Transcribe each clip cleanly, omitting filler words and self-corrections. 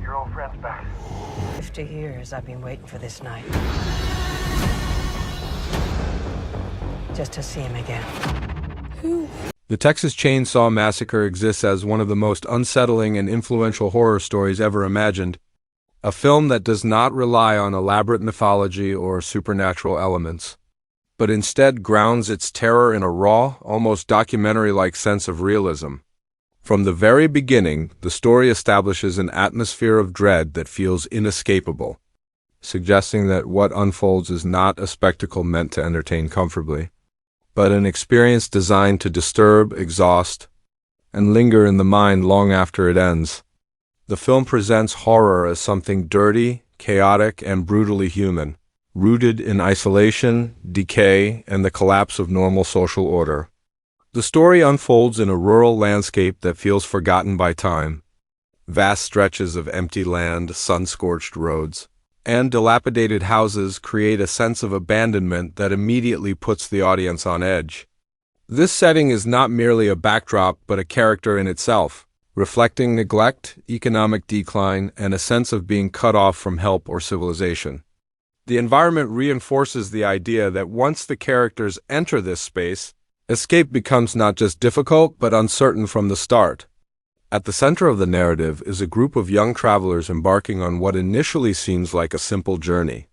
your old friend's back. 50 years I've been waiting for this night. Just to see him again. The Texas Chain Saw Massacre exists as one of the most unsettling and influential horror stories ever imagined, a film that does not rely on elaborate mythology or supernatural elements, but instead grounds its terror in a raw, almost documentary-like sense of realism. From the very beginning, the story establishes an atmosphere of dread that feels inescapable, suggesting that what unfolds is not a spectacle meant to entertain comfortably, but an experience designed to disturb, exhaust, and linger in the mind long after it ends. The film presents horror as something dirty, chaotic, and brutally human, rooted in isolation, decay, and the collapse of normal social order. The story unfolds in a rural landscape that feels forgotten by time. Vast stretches of empty land, sun-scorched roads, and dilapidated houses create a sense of abandonment that immediately puts the audience on edge. This setting is not merely a backdrop but a character in itself, reflecting neglect, economic decline, and a sense of being cut off from help or civilization. The environment reinforces the idea that once the characters enter this space, escape becomes not just difficult but uncertain from the start. At the center of the narrative is a group of young travelers embarking on what initially seems like a simple journey.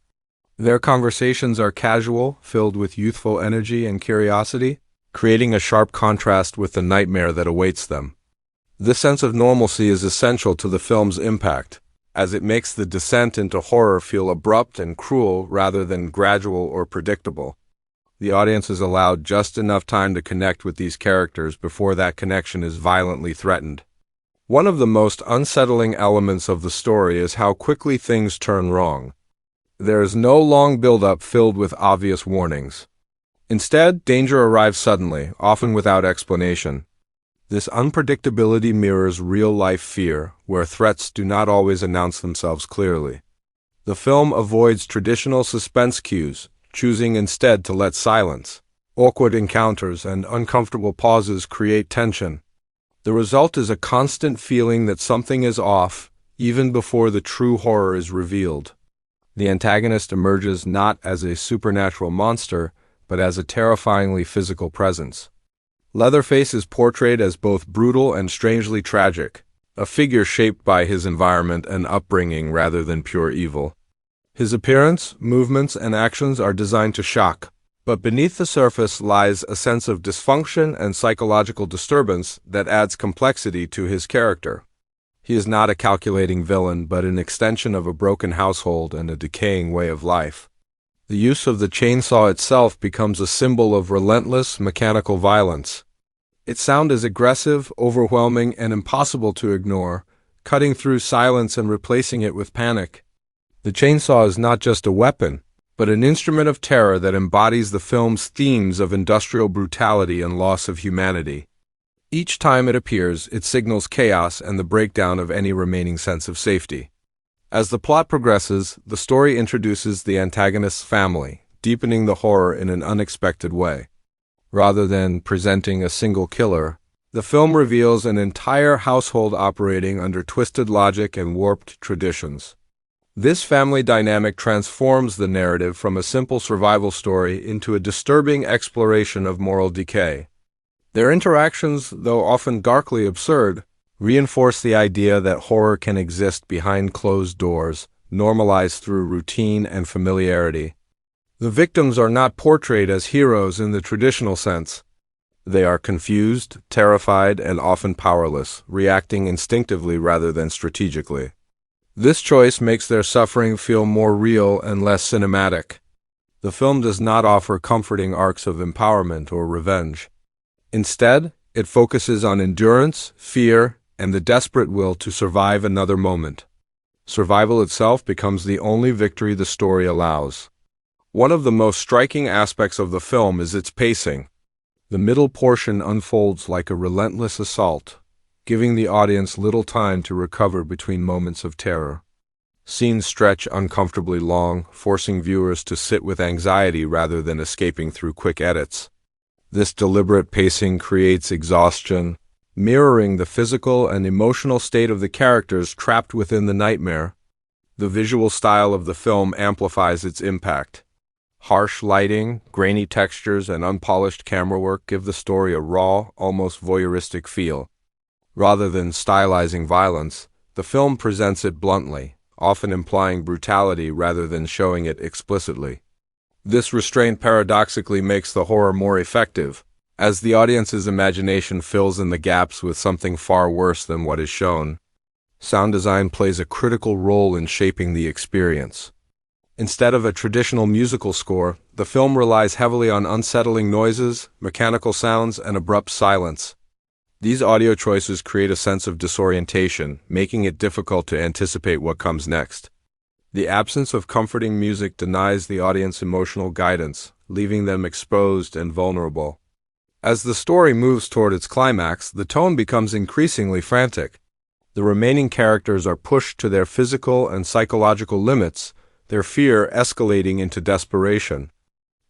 Their conversations are casual, filled with youthful energy and curiosity, creating a sharp contrast with the nightmare that awaits them. This sense of normalcy is essential to the film's impact, as it makes the descent into horror feel abrupt and cruel rather than gradual or predictable. The audience is allowed just enough time to connect with these characters before that connection is violently threatened. One of the most unsettling elements of the story is how quickly things turn wrong. There is no long build-up filled with obvious warnings. Instead, danger arrives suddenly, often without explanation. This unpredictability mirrors real-life fear, where threats do not always announce themselves clearly. The film avoids traditional suspense cues, choosing instead to let silence, awkward encounters, and uncomfortable pauses create tension. The result is a constant feeling that something is off, even before the true horror is revealed. The antagonist emerges not as a supernatural monster, but as a terrifyingly physical presence. Leatherface is portrayed as both brutal and strangely tragic, a figure shaped by his environment and upbringing rather than pure evil. His appearance, movements, and actions are designed to shock, but beneath the surface lies a sense of dysfunction and psychological disturbance that adds complexity to his character. He is not a calculating villain, but an extension of a broken household and a decaying way of life. The use of the chainsaw itself becomes a symbol of relentless, mechanical violence. Its sound is aggressive, overwhelming, and impossible to ignore, cutting through silence and replacing it with panic. The chainsaw is not just a weapon, but an instrument of terror that embodies the film's themes of industrial brutality and loss of humanity. Each time it appears, it signals chaos and the breakdown of any remaining sense of safety. As the plot progresses, the story introduces the antagonist's family, deepening the horror in an unexpected way. Rather than presenting a single killer, the film reveals an entire household operating under twisted logic and warped traditions. This family dynamic transforms the narrative from a simple survival story into a disturbing exploration of moral decay. Their interactions, though often darkly absurd, reinforce the idea that horror can exist behind closed doors, normalized through routine and familiarity. The victims are not portrayed as heroes in the traditional sense. They are confused, terrified, and often powerless, reacting instinctively rather than strategically. This choice makes their suffering feel more real and less cinematic. The film does not offer comforting arcs of empowerment or revenge. Instead, it focuses on endurance, fear, and the desperate will to survive another moment. Survival itself becomes the only victory the story allows. One of the most striking aspects of the film is its pacing. The middle portion unfolds like a relentless assault, giving the audience little time to recover between moments of terror. Scenes stretch uncomfortably long, forcing viewers to sit with anxiety rather than escaping through quick edits. This deliberate pacing creates exhaustion, mirroring the physical and emotional state of the characters trapped within the nightmare. The visual style of the film amplifies its impact. Harsh lighting, grainy textures, and unpolished camera work give the story a raw, almost voyeuristic feel. Rather than stylizing violence, the film presents it bluntly, often implying brutality rather than showing it explicitly. This restraint paradoxically makes the horror more effective, as the audience's imagination fills in the gaps with something far worse than what is shown. Sound design plays a critical role in shaping the experience. Instead of a traditional musical score, the film relies heavily on unsettling noises, mechanical sounds, and abrupt silence. These audio choices create a sense of disorientation, making it difficult to anticipate what comes next. The absence of comforting music denies the audience emotional guidance, leaving them exposed and vulnerable. As the story moves toward its climax, the tone becomes increasingly frantic. The remaining characters are pushed to their physical and psychological limits, their fear escalating into desperation.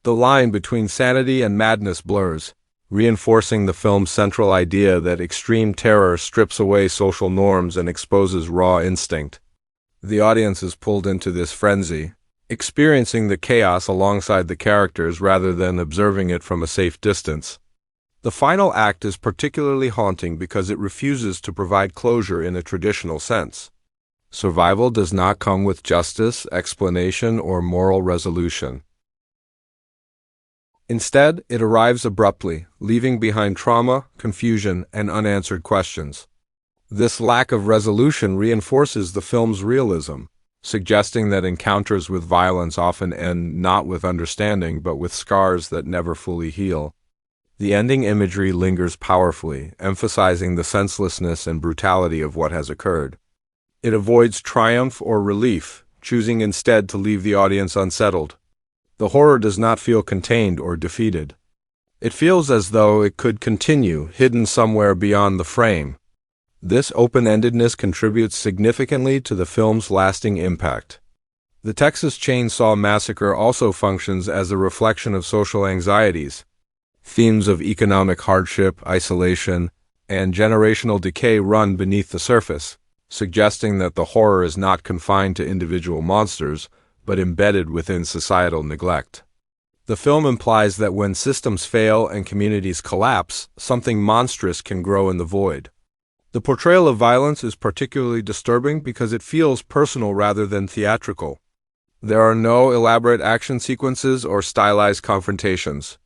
The line between sanity and madness blurs, reinforcing the film's central idea that extreme terror strips away social norms and exposes raw instinct. The audience is pulled into this frenzy, experiencing the chaos alongside the characters rather than observing it from a safe distance. The final act is particularly haunting because it refuses to provide closure in a traditional sense. Survival does not come with justice, explanation, or moral resolution. Instead, it arrives abruptly, leaving behind trauma, confusion, and unanswered questions. This lack of resolution reinforces the film's realism, suggesting that encounters with violence often end not with understanding but with scars that never fully heal. The ending imagery lingers powerfully, emphasizing the senselessness and brutality of what has occurred. It avoids triumph or relief, choosing instead to leave the audience unsettled. The horror does not feel contained or defeated. It feels as though it could continue, hidden somewhere beyond the frame. This open-endedness contributes significantly to the film's lasting impact. The Texas Chain Saw Massacre also functions as a reflection of social anxieties. Themes of economic hardship, isolation, and generational decay run beneath the surface, suggesting that the horror is not confined to individual monsters, but embedded within societal neglect. The film implies that when systems fail and communities collapse, something monstrous can grow in the void. The portrayal of violence is particularly disturbing because it feels personal rather than theatrical. There are no elaborate action sequences or stylized confrontations.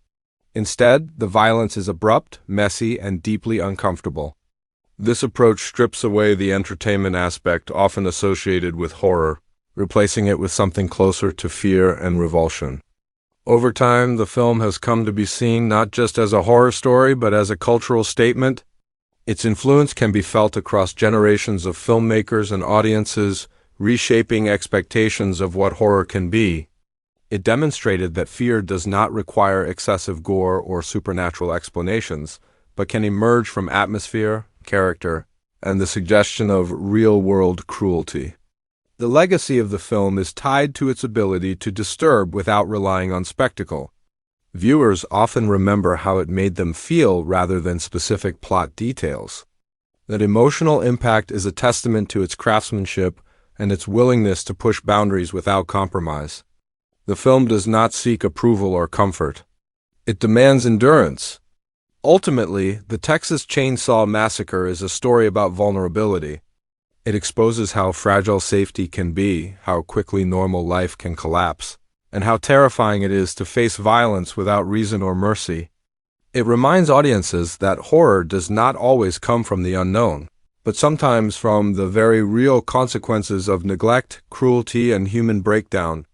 Instead, the violence is abrupt, messy, and deeply uncomfortable. This approach strips away the entertainment aspect often associated with horror, replacing it with something closer to fear and revulsion. Over time, the film has come to be seen not just as a horror story, but as a cultural statement. Its influence can be felt across generations of filmmakers and audiences, reshaping expectations of what horror can be. It demonstrated that fear does not require excessive gore or supernatural explanations, but can emerge from atmosphere, character, and the suggestion of real-world cruelty. The legacy of the film is tied to its ability to disturb without relying on spectacle. Viewers often remember how it made them feel rather than specific plot details. That emotional impact is a testament to its craftsmanship and its willingness to push boundaries without compromise. The film does not seek approval or comfort. It demands endurance. Ultimately, the Texas Chain Saw Massacre is a story about vulnerability. It exposes how fragile safety can be, how quickly normal life can collapse, and how terrifying it is to face violence without reason or mercy. It reminds audiences that horror does not always come from the unknown, but sometimes from the very real consequences of neglect, cruelty, and human breakdown.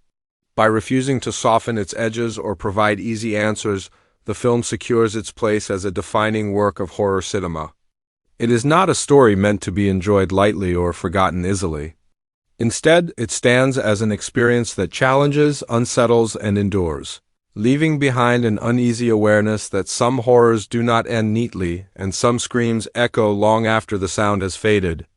By refusing to soften its edges or provide easy answers, the film secures its place as a defining work of horror cinema. It is not a story meant to be enjoyed lightly or forgotten easily. Instead, it stands as an experience that challenges, unsettles, and endures, leaving behind an uneasy awareness that some horrors do not end neatly and some screams echo long after the sound has faded.